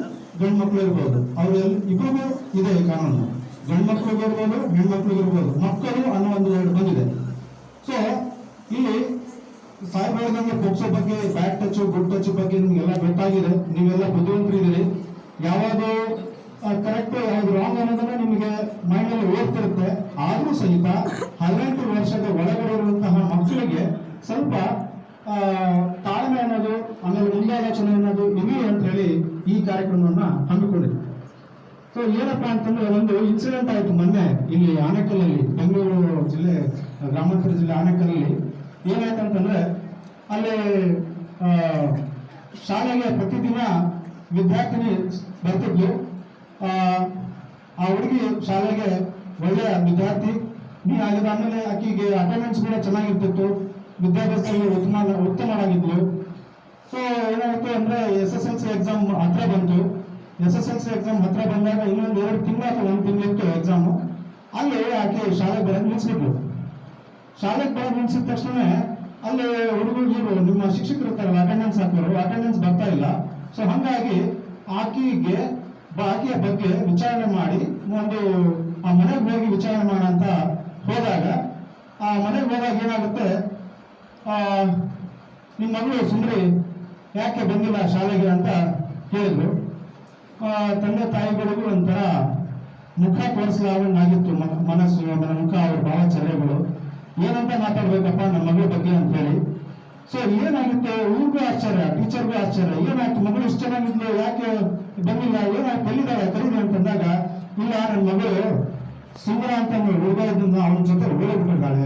ಗಂಡು ಮಕ್ಕಳು ಇರ್ಬೋದು, ಅವ್ರು ಇಬ್ಬರಿಗೂ ಇದೆ ಕಾನೂನು. ಗಂಡು ಮಕ್ಕಳಿಗೆ ಇರ್ಬೋದು, ಹೆಣ್ಮಕ್ಳಿಗೆ ಇರ್ಬೋದು, ಮಕ್ಕಳು ಅನ್ನೋ ಒಂದು ವರ್ಡ್ ಬಂದಿದೆ. ಸೊ ಇಲ್ಲಿ ಸಾಹೇಬ್ ಹೇಳಿದಂಗೆ ಪೋಕ್ಸೋ ಬಗ್ಗೆ ಬ್ಯಾಡ್ ಟಚ್ ಗುಡ್ ಟಚ್ ಬಗ್ಗೆ ನಿಮ್ಗೆಲ್ಲ ಗೊತ್ತಾಗಿದೆ, ನೀವೆಲ್ಲ ಬುದ್ಧಿವಂತರಿದ್ದೀರಿ. ಯಾವುದು ಕರೆಕ್ಟ್ ಯಾವ್ದು ರಾಂಗ್ ಅನ್ನೋದನ್ನ ನಿಮಗೆ ಮೈಂಡ್ ಅಲ್ಲಿ ಓದ್ತಿರುತ್ತೆ. ಆದ್ರೂ ಸಹಿತ 18 ವರ್ಷದ ಒಳಗಡೆ ಇರುವಂತಹ ಮಕ್ಕಳಿಗೆ ಸ್ವಲ್ಪ ತಾಳ್ಮೆ ಅನ್ನೋದು, ಆಮೇಲೆ ಮುಂದಾಲೋಚನೆ ಅನ್ನೋದು ಇರಲಿ ಅಂತ ಹೇಳಿ ಈ ಕಾರ್ಯಕ್ರಮವನ್ನ ಹಮ್ಮಿಕೊಂಡಿದೆ. ಸೊ ಏನಪ್ಪಾ ಅಂತಂದ್ರೆ, ಒಂದು ಇನ್ಸಿಡೆಂಟ್ ಆಯ್ತು ಮೊನ್ನೆ ಇಲ್ಲಿ ಆನೇಕಲ್ಲಲ್ಲಿ, ಬೆಂಗಳೂರು ಜಿಲ್ಲೆ ಗ್ರಾಮಾಂತರ ಜಿಲ್ಲೆ ಆನೇಕಲ್ಲಲ್ಲಿ. ಏನಾಯ್ತಂತಂದ್ರೆ, ಅಲ್ಲಿ ಶಾಲೆಗೆ ಪ್ರತಿದಿನ ವಿದ್ಯಾರ್ಥಿನಿ ಬರ್ತಿದ್ಲು. ಆ ಹುಡುಗಿ ಶಾಲೆಗೆ ಒಳ್ಳೆಯ ವಿದ್ಯಾರ್ಥಿ ಆಗಿದ, ಆಮೇಲೆ ಆಕೆಗೆ ಅಟೆಂಡೆನ್ಸ್ ಕೂಡ ಚೆನ್ನಾಗಿರ್ತಿತ್ತು, ವಿದ್ಯಾಭ್ಯಾಸದಲ್ಲಿ ಉತ್ತಮವಾಗಿದ್ಲು. ಸೊ ಏನಾಯ್ತು ಅಂದ್ರೆ, SSLC ಎಕ್ಸಾಮ್ ಹತ್ರ ಬಂತು. SSLC ಎಕ್ಸಾಮ್ ಹತ್ರ ಬಂದಾಗ ಇನ್ನೊಂದು 2 ತಿಂಗಳು ಅಥವಾ 1 ತಿಂಗಳಿತ್ತು ಎಕ್ಸಾಮು. ಅಲ್ಲಿ ಆಕೆ ಶಾಲೆಗೆ ಬರೋದು ನಿಲ್ಸಿದ್ಲು. ಶಾಲೆಗೆ ಬರೋದು ನಿಲ್ಸಿದ ತಕ್ಷಣ ಅಲ್ಲಿ ಹುಡುಗರು ನಿಮ್ಮ ಶಿಕ್ಷಕರು ಇರ್ತಾರಲ್ಲ, ಅಟೆಂಡೆನ್ಸ್ ಹಾಕೋರು, ಅಟೆಂಡೆನ್ಸ್ ಬರ್ತಾ ಇಲ್ಲ. ಸೊ ಹಂಗಾಗಿ ಆಕೆಯ ಬಗ್ಗೆ ವಿಚಾರಣೆ ಮಾಡಿ ಒಂದು ಆ ಮನೆಗೆ ಹೋಗಿ ವಿಚಾರಣೆ ಮಾಡ ಅಂತ ಹೋದಾಗ, ಆ ಮನೆಗೆ ಹೋದಾಗ ಏನಾಗುತ್ತೆ, ನಿಮ್ಮ ಮಗಳು ಸುಂದರಿ ಯಾಕೆ ಬಂದಿಲ್ಲ ಶಾಲೆಗೆ ಅಂತ ಕೇಳಿದ್ರು. ತಂದೆ ತಾಯಿಗಳಿಗೂ ಒಂಥರ ಮುಖ ತೋರಿಸಲಾಗಿತ್ತು, ಮನಸ್ಸು, ಆಮೇಲೆ ಮುಖ, ಅವ್ರ ಭಾವಚರ್ಯಗಳು. ಏನಂತ ಮಾತಾಡ್ಬೇಕಪ್ಪ ನಮ್ಮ ಮಗಳ ಬಗ್ಗೆ ಅಂತ ಹೇಳಿ. ಸೊ ಏನಾಗುತ್ತೆ, ಇವ್ರಿಗೂ ಆಶ್ಚರ್ಯ, ಟೀಚರ್ಗೂ ಆಶ್ಚರ್ಯ. ಏನಾಯ್ತು, ಮಗಳು ಇಷ್ಟು ಚೆನ್ನಾಗಿದ್ಲು, ಯಾಕೆ ಬಂದಿಲ್ಲ, ಏನಾಯ್ತು, ಎಲ್ಲಿದ್ದಾರೆ ಕರೀರಿ ಅಂತಂದಾಗ, ಇಲ್ಲ ನನ್ನ ಮಗಳು ಸುಂದರ ಅಂತ ಹುಡುಗ ಇದ್ದ ಅವನ ಜೊತೆ ಓಡೋಗ್ಬಿಟ್ಟಿದ್ದಾಳೆ,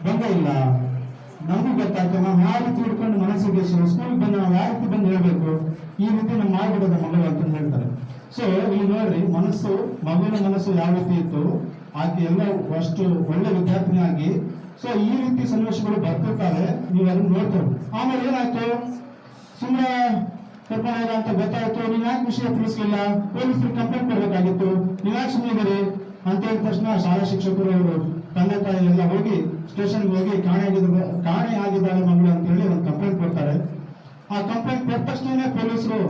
ಬಂದೇ ಇಲ್ಲ. ನಮಗೂ ಗೊತ್ತಾಯ್ತು, ನಾವು ಯಾವ ರೀತಿ ಹಿಡ್ಕೊಂಡು ಮನಸ್ಸಿಗೆ ಸ್ಕೂಲ್ಗೆ ಬಂದು ನಾವು ಯಾವ ರೀತಿ ಬಂದು ಹೇಳ್ಬೇಕು, ಈ ರೀತಿ ನಮ್ಮ ಮಾಡ್ಬಿಡೋದ ಮಗಳು ಅಂತ ಹೇಳ್ತಾರೆ. ಸೊ ಇಲ್ಲಿ ನೋಡ್ರಿ, ಮಗುವಿನ ಮನಸ್ಸು ಯಾವ ರೀತಿ ಇತ್ತು, ಆಕೆ ಎಲ್ಲ ಅಷ್ಟು ಒಳ್ಳೆ ವಿದ್ಯಾರ್ಥಿನಿ ಆಗಿ. ಸೊ ಈ ರೀತಿ ಸನ್ನಿವೇಶಗಳು ಬರ್ತಿರ್ತಾರೆ, ನೀವು ಅದನ್ನ ನೋಡ್ತೇವೆ. ಆಮೇಲೆ ಏನಾಯ್ತು, ಸುಮ್ಮನೆ ಕರ್ಕೊಂಡೋದ ಅಂತ ಗೊತ್ತಾಯ್ತು, ನೀವ್ ಯಾಕೆ ವಿಷಯ ತಿಳಿಸ್ಲಿಲ್ಲ, ಪೊಲೀಸರಿಗೆ ಕಂಪ್ಲೇಂಟ್ ಕೊಡ್ಬೇಕಾಗಿತ್ತು, ನೀವ್ ಯಾಕೆ ಸುಮ್ಮನಿದ್ದೀರಿ ಅಂತ ಹೇಳಿದ ತಕ್ಷಣ ಶಾಲಾ ಶಿಕ್ಷಕರು ಅವರು ತಂದೆ ತಾಯಿ ಎಲ್ಲ ಹೋಗಿ ಸ್ಟೇಷನ್ಗೆ ಹೋಗಿ ಕಾಣೆ ಆಗಿದ್ದಾಳೆ ಮಗಳು ಅಂತ ಹೇಳಿ ಒಂದು ಕಂಪ್ಲೇಂಟ್ ಕೊಡ್ತಾರೆ. ಆ ಕಂಪ್ಲೇಂಟ್ ಕೊಟ್ಟ ತಕ್ಷಣ ಪೊಲೀಸರು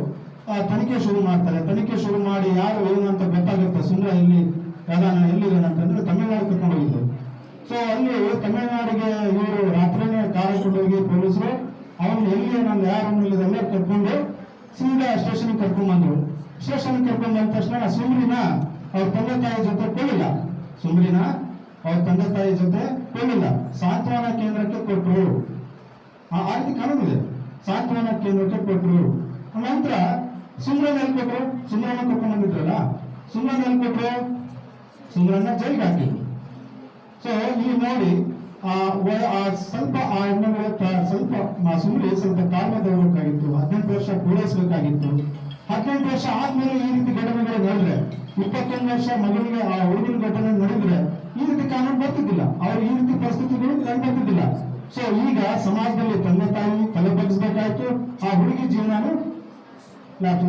ತನಿಖೆ ಶುರು ಮಾಡ್ತಾರೆ. ತನಿಖೆ ಶುರು ಮಾಡಿ ಯಾರು ಏನು ಅಂತ ಗೊತ್ತಾಗುತ್ತೆ. ಸುಮ್ಮನೆ ಎಲ್ಲಿದೆ ಅಂತಂದ್ರೆ ತಮಿಳುನಾಡು ಕರ್ಕೊಂಡು ಹೋಗಿದ್ದು. ಸೊ ಅಲ್ಲಿ ತಮಿಳುನಾಡಿಗೆ ಇವರು ರಾತ್ರಿನೇ ಕಾರ್ ಹೋಗಿ ಪೊಲೀಸರು ಅವನು ಎಲ್ಲಿ ನಾನು ಯಾರನ್ನೆಲ್ಲ ಕರ್ಕೊಂಡು ಸೀದಾ ಸ್ಟೇಷನ್ ಕರ್ಕೊಂಡ್ ಬಂದ್ರು. ಸ್ಟೇಷನ್ ಕರ್ಕೊಂಡ್ ಬಂದ ತಕ್ಷಣ ಸುಮ್ರಿನ ಅವ್ರ ತಂದೆ ತಾಯಿ ಜೊತೆ ಕೊಡಲಿಲ್ಲ. ಸುಮ್ರಿನ ಅವ್ರ ತಂದೆ ತಾಯಿ ಜೊತೆ ಕೊಡಲಿಲ್ಲ, ಸಾಂತ್ವನ ಕೇಂದ್ರಕ್ಕೆ ಕೊಟ್ಟರು. ಆ ರೀತಿ ಕಾನೂನಿದೆ, ಸಾಂತ್ವನ ಕೇಂದ್ರಕ್ಕೆ ಕೊಟ್ಟರು. ನಂತರ ಸುಮ್ರನ್ನ ಎಲ್ಲಿ ಕೊಟ್ಟರು, ಸುಮ್ರನ್ನ ಕರ್ಕೊಂಡ್ ಬಂದಿದ್ರಲ್ಲ, ಸುಮ್ರನ್ನ ಎಲ್ಲಿ ಕೊಟ್ಟರು, ಸುಮ್ರನ್ನ ಜೈಲ್ಗೆ ಹಾಕಿದ್ರು. ಸೊ ಇಲ್ಲಿ ನೋಡಿ, ಸ್ವಲ್ಪ ಸುಮ್ರಿ ಸ್ವಲ್ಪ ತಾಳ್ಮೆ ತಗೋಬೇಕಾಗಿತ್ತು. 18 ವರ್ಷ ಪೂರೈಸಬೇಕಾಗಿತ್ತು. 18 ವರ್ಷ ಆದ್ಮೇಲೆ ಈ ರೀತಿ ಘಟನೆಗಳು ನೋಡಿದ್ರೆ 21 ವರ್ಷ ಮಗನಿಗೆ ಆ ಹುಡುಗನ ಘಟನೆ ನಡೆದ್ರೆ ಈ ರೀತಿ ಕಾನೂನು ಬರ್ತಿದ್ದಿಲ್ಲ, ಅವ್ರು ಈ ರೀತಿ ಪರಿಸ್ಥಿತಿಗಳು ಕಂಡು ಬರ್ತಿದ್ದಿಲ್ಲ. ಸೊ ಈಗ ಸಮಾಜದಲ್ಲಿ ತಂದೆ ತಾಯಿ ತಲೆ ಬಗ್ಗಿಸ್ಬೇಕಾಯ್ತು, ಆ ಹುಡುಗಿ ಜೀವನನು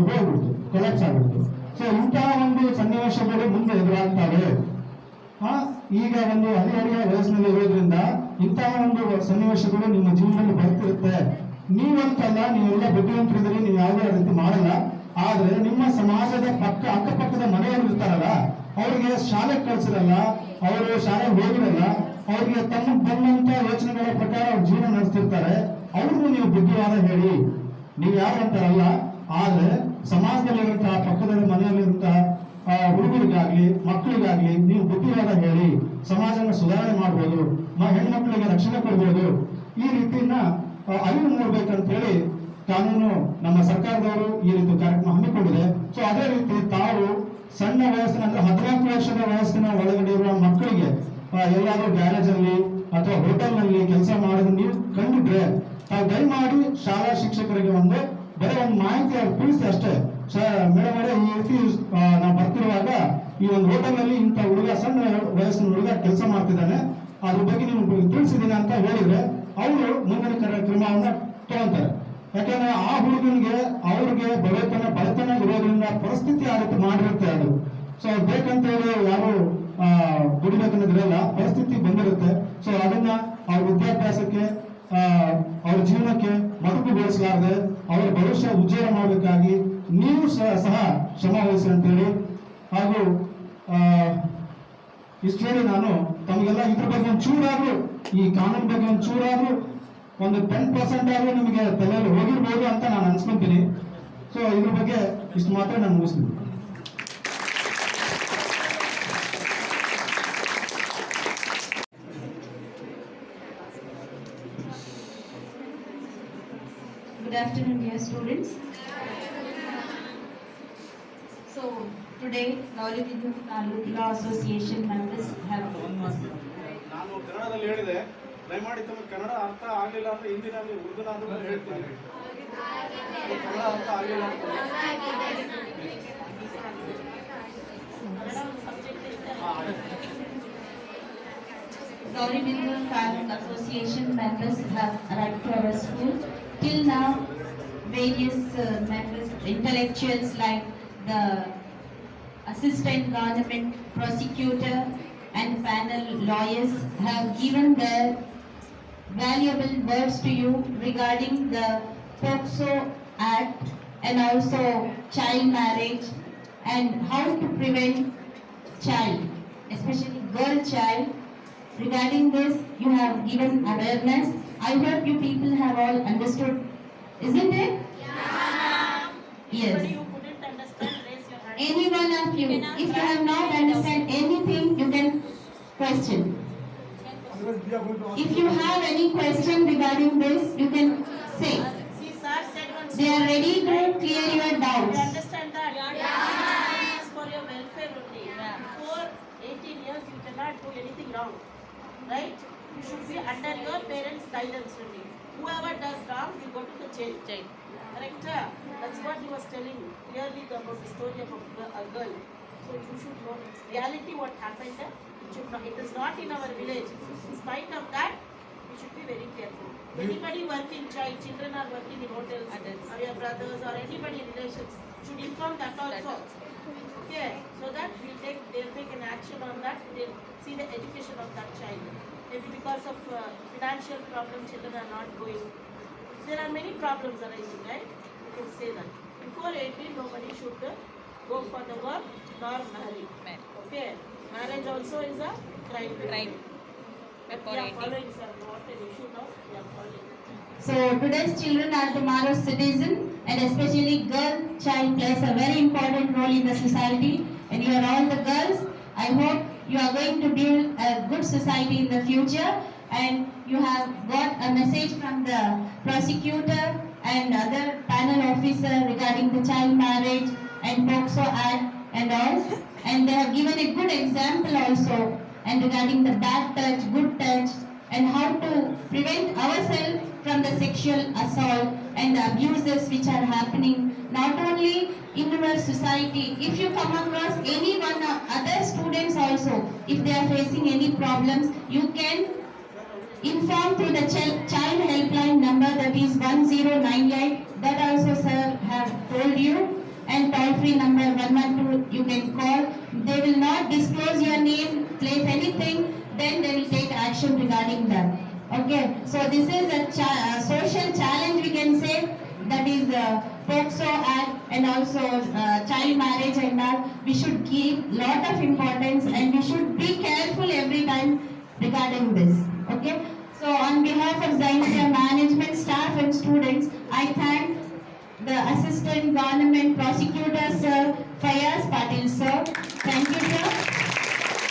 ಹೋಗ್ಬಿಡ್ತು, ಕೊಲಾಪ್ಸ್ ಆಗ್ಬಿಡ್ತು. ಸೊ ಇಂತಹ ಒಂದು ಸನ್ನಿವೇಶಗಳು ಮುಂದೆ ಎದುರಾಗ್ತವೆ. ಈಗ ಒಂದು ಹದಿಹರೆಯ ವಯಸ್ಸಿನಲ್ಲಿ ಇರೋದ್ರಿಂದ ಇಂತಹ ಒಂದು ಸನ್ನಿವೇಶಗಳು ನಿಮ್ಮ ಜೀವನದಲ್ಲಿ ಬರ್ತಿರುತ್ತೆ. ನೀವಂತಲ್ಲ, ನೀವೆಲ್ಲ ಬುದ್ಧಿವಂತರಿದ್ರೆ ನೀವು ಯಾವುದೇ ರೀತಿ ಮಾಡಲ್ಲ. ಆದ್ರೆ ನಿಮ್ಮ ಸಮಾಜದ ಅಕ್ಕಪಕ್ಕದ ಮನೆಯವರು ಇರ್ತಾರಲ್ಲ, ಅವ್ರಿಗೆ ಶಾಲೆಗೆ ಕಳ್ಸಿರಲ್ಲ, ಅವರು ಶಾಲೆಗೆ ಹೋಗಿರಲ್ಲ, ಅವ್ರಿಗೆ ತಮ್ಮ ಬಂದಂತ ಯೋಚನೆಗಳ ಪ್ರಕಾರ ಅವ್ರ ಜೀವನ ನಡೆಸ್ತಿರ್ತಾರೆ. ಅವ್ರಿಗೂ ನೀವು ಬುದ್ಧಿವಾದ ಹೇಳಿ. ನೀವು ಯಾರು ಅಂತಾರಲ್ಲ, ಆದ್ರೆ ಸಮಾಜದಲ್ಲಿರುವಂತಹ ಪಕ್ಕದ ಮನೆಯಲ್ಲಿರುವಂತಹ ಹುಡುಗರಿಗಾಗ್ಲಿ ಮಕ್ಕಳಿಗಾಗ್ಲಿ ನೀವು ಬುದ್ಧಿವಾದ ಹೇಳಿ ಸಮಾಜನ ಸುಧಾರಣೆ ಮಾಡ್ಬೋದು, ಹೆಣ್ಮಕ್ಳಿಗೆ ರಕ್ಷಣೆ ಕೊಡ್ಬೋದು. ಈ ರೀತಿಯನ್ನ ಅರಿವು ಮೂಡ್ಬೇಕಂತ ಹೇಳಿ ಕಾನೂನು ನಮ್ಮ ಸರ್ಕಾರದವರು ಈ ರೀತಿ ಕಾರ್ಯಕ್ರಮ ಹಮ್ಮಿಕೊಂಡಿದೆ. ಸೊ ಅದೇ ರೀತಿ ತಾವು ಸಣ್ಣ ವಯಸ್ಸಿನ ಅಂದ್ರೆ 14 ವರ್ಷದ ವಯಸ್ಸಿನ ಒಳಗಡೆ ಇರುವ ಮಕ್ಕಳಿಗೆ ಎಲ್ಲಾದ್ರೂ ಗ್ಯಾರೇಜ್ ಅಲ್ಲಿ ಅಥವಾ ಹೋಟೆಲ್ ನಲ್ಲಿ ಕೆಲಸ ಮಾಡೋದು ನೀವು ಕಂಡಿದ್ರೆ ತಾವು ದಯಮಾಡಿ ಶಾಲಾ ಶಿಕ್ಷಕರಿಗೆ ಬರೀ ಒಂದು ಮಾಹಿತಿ ಅವ್ರು ತಿಳಿಸಿ ಅಷ್ಟೇ. ಮೇಡಮ್ ಈ ರೀತಿ ನಾವು ಬರ್ತಿರುವಾಗ ಈ ಒಂದು ಹೋಟೆಲ್ ನಲ್ಲಿ ಇಂಥ ಹುಡುಗ ಸಣ್ಣ ವಯಸ್ಸಿನ ಹುಡುಗ ಕೆಲಸ ಮಾಡ್ತಿದ್ದಾನೆ, ಅದ್ರ ಬಗ್ಗೆ ನೀವು ತಿಳಿಸಿದ್ದೀನಿ ಅಂತ ಹೇಳಿದ್ರೆ ಅವರು ಮುಂದಿನ ಕ್ರಮವನ್ನ ತಗೊಂತಾರೆ. ಯಾಕಂದ್ರೆ ಆ ಹುಡುಗನಿಗೆ ಅವ್ರಿಗೆ ಬಡತನ ಇರೋದ್ರಿಂದ ಪರಿಸ್ಥಿತಿ ಆ ರೀತಿ ಮಾಡಿರುತ್ತೆ ಅದು. ಸೊ ಬೇಕಂತ ಹೇಳಿ ಯಾರು ದುಡಿಬೇಕನ್ನೋದಿರಲ್ಲ, ಪರಿಸ್ಥಿತಿ ಬಂದಿರುತ್ತೆ. ಸೊ ಅದನ್ನ ಅವ್ರ ವಿದ್ಯಾಭ್ಯಾಸಕ್ಕೆ ಅವ್ರ ಜೀವನಕ್ಕೆ ಮೊಟಕುಗೊಳಿಸಲಾರದೆ ಅವರ ಭವಿಷ್ಯ ಉಜ್ವಲ ಮಾಡಬೇಕಾಗಿ ನೀವು ಸಹ ಶ್ರಮ ವಹಿಸಿ ಅಂತೇಳಿ ಹಾಗೂ ಇಷ್ಟು ಹೇಳಿ ನಾನು ತಮಗೆಲ್ಲ ಇದ್ರ ಬಗ್ಗೆ ಒಂದು ಚೂರಾದ್ರೂ ಈ ಕಾನೂನು ಬಗ್ಗೆ ಒಂದು ಚೂರಾದ್ರೂ ಒಂದು 10% ಆದ್ರೂ ನಿಮಗೆ ತಲೆಯಲ್ಲಿ ಹೋಗಿರ್ಬೋದು ಅಂತ ನಾನು ಅನ್ಸ್ಕೊಂತೀನಿ. ಸೊ ಇದ್ರ ಬಗ್ಗೆ ಇಷ್ಟು ಮಾತ್ರ ನಾನು ಮುಗಿಸ್ತೀನಿ. Good afternoon, dear students. So today, Gauribidnur Taluk Law Association members have. ನಾನು ಕನ್ನಡದಲ್ಲಿ ಹೇಳಿದೆ, ದಯಮಾಡಿ ತಮಗೆ ಕನ್ನಡ ಅರ್ಥ ಆಗಲಿಲ್ಲ ಅಂದ್ರೆ ಹಿಂದಿನಲ್ಲಿ ಉರ್ದುನಾದ್ರೂ ಹೇಳ್ತೀನಿ. ಕನ್ನಡ ಅರ್ಥ ಆಗಲಿಲ್ಲ Gauribidnur Taluk Association members have arrived to our school. Till now, various members, intellectuals like the assistant government prosecutor and panel lawyers have given their valuable words to you regarding the POCSO Act and also child marriage and how to prevent child, especially girl child. Regarding this, you have given awareness. I hope you people have all understood, isn't it? Yeah. Yes. But you couldn't understand, raise your hand. Any one of you, if you have not understand anything, you can question. If you have any question regarding this, you can say. See, sir said once. They are ready to clear your You doubts. understand that? Yeah. It's for your welfare only. Before 18 years, you cannot do anything wrong. Right? You should be under your parents' guidance only. Whoever does wrong, you go to the jail. Correct? That's what he was telling clearly about the story of a girl. So you should know reality what happened. It is not in our village. In spite of that, we should be very careful. Anybody working children are working in hotels, or your brothers or anybody relations should inform that also. Okay, so that they'll take an action on that. They'll see the education of that child. Maybe because of financial problems, children are not going. There are many problems arising, right? You can say that. Before 18, nobody should go for the work nor marry. Okay, marriage also is a crime. We are following, sir. What an issue now? We are following. So today's children are tomorrow's citizen, and especially girl child plays a very important role in the society. And you are all the girls. I hope you are going to build a good society in the future. And you have got a message from the prosecutor and other panel officer regarding the child marriage and POCSO Act and all. And they have given a good example also, and regarding the bad touch, good touch, and how to prevent ourselves from the sexual assault and the abuses which are happening not only in our society. If you come across any one other students also, if they are facing any problems, you can inform through the child helpline number, that is 1098. That also sir have told you, and toll free number 112 you can call. They will not disclose your name, place anything, then they will take action regarding that. Okay, so this is a social challenge we can say, that is POCSO Act and also child marriage and all. We should give lot of importance and we should be careful every time regarding this. Okay, so on behalf of Zainabia management, staff and students, I thank the Assistant Government Prosecutor Sir, Fayaz Patil Sir. Thank you sir.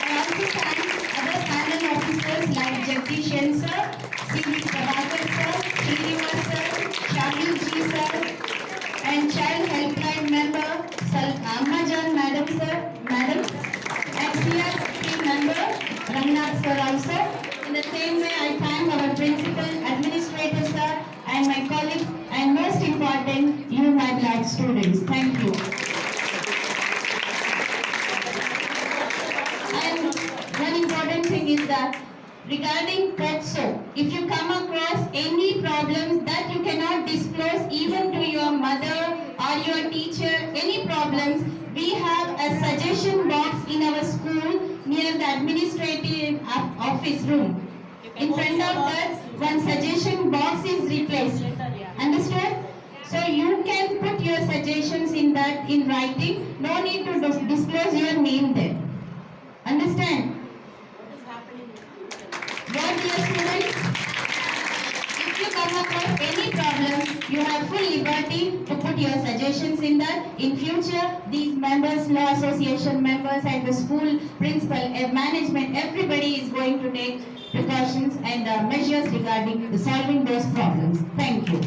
I also thank other panel officers like Jagdish N Sir, C.V. Prabhakar Sir, Srinivas Sir, Shamil Ji Sir, and Child Helpline member Ammajan Madam Sir, Madam, and CRP member Ramnath Sir also. In the same way, I thank our principal, administrator sir, and my colleagues, and most important, you my black students. Thank you. And one important thing is that regarding POCSO, if you come across any problems that you cannot disclose even to your mother or your teacher, any problems, we have a suggestion box in our school near the administrative office room. In front of that, one suggestion box is replaced. Understood? So you can put your suggestions in that in writing. No need to disclose your name there. Understand? What dear students? If you come across any problem, you have full liberty to put your suggestions in that. In future, these members, law association members and the school principal and management, everybody is going to take precautions and measures regarding solving those problems. Thank you.